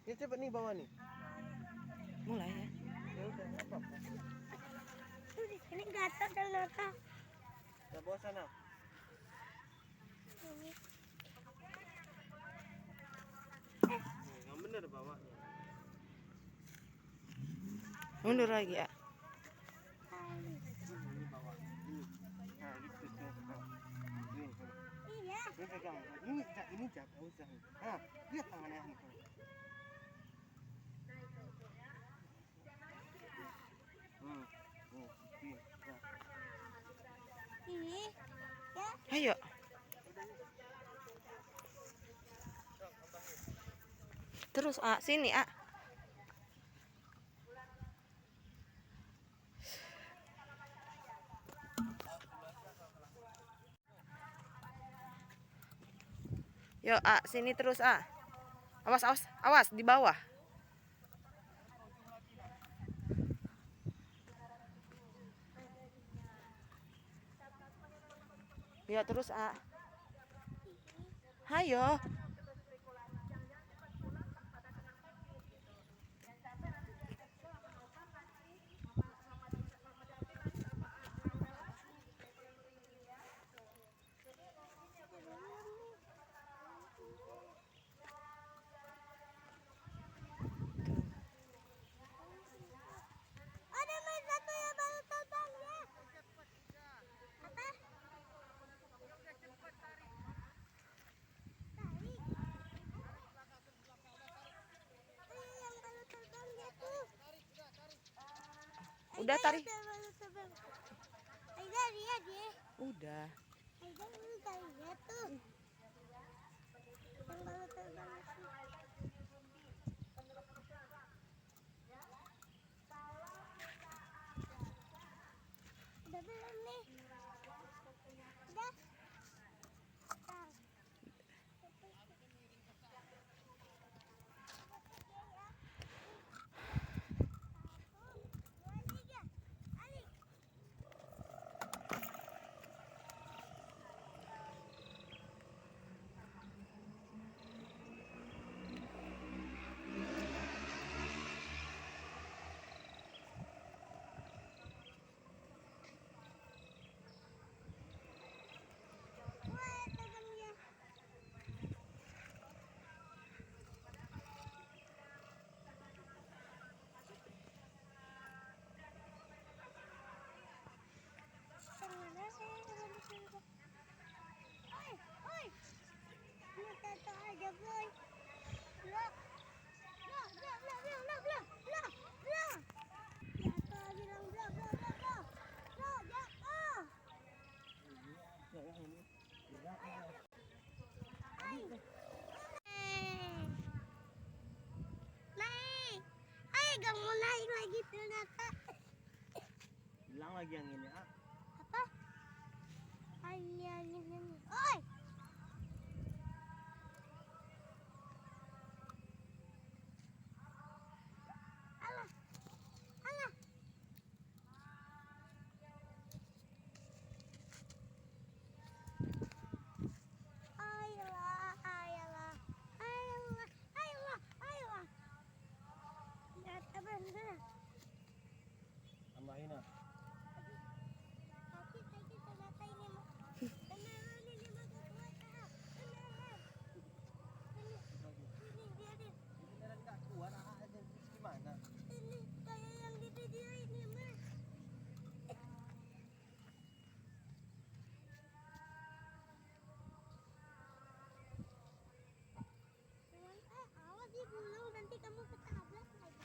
Ya cepet nih bawa nih. Mulai ya. Ya udah, nggak apa-apa. Ini gatal dan nata. Udah bawa sana. Yang bener bawanya. Mundur lagi ya. Ini bawa. Ini. Nah, gitu tuh. Ini. Iya. Ini pegang. Ini jaga usah. Nah, lihat tangannya nih. Ini. Ya. Ayo. Terus sini Yuk sini terus Awas awas awas di bawah. Ya terus Hayo. Ada main satu yang baru terbang ya. Apa? Tarik. Yang baru terbang dia tuh. Udah tarik. Baru terbang. Aida lihat ya. Udah. Aida udah lihat tuh. Yang baru terbang itu. Udah belum nih? Udah. Gak mau naik lagi ternyata. Bilang lagi yang ini Apa? Angin ini. Oi. Alah. Alah. Ayolah, ayolah. Ayolah, ayolah, ayolah. Ternyata bener. tambahin Tapi ternyata ini mah beneran ini mah kuat beneran. Ini dia deh. beneran nggak kuat aja gimana? Ini kayak yang di video ini mah. Awas dia gulung nanti kamu ketabrak lagi.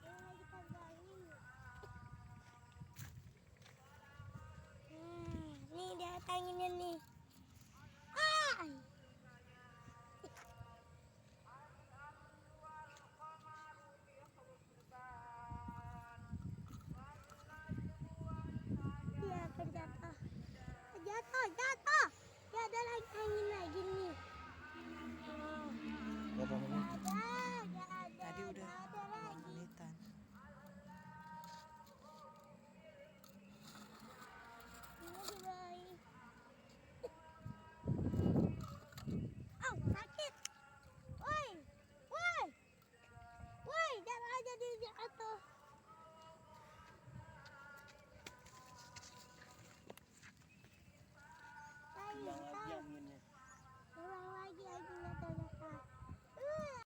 Lagi terbangin. Nih dia tanginnya nih.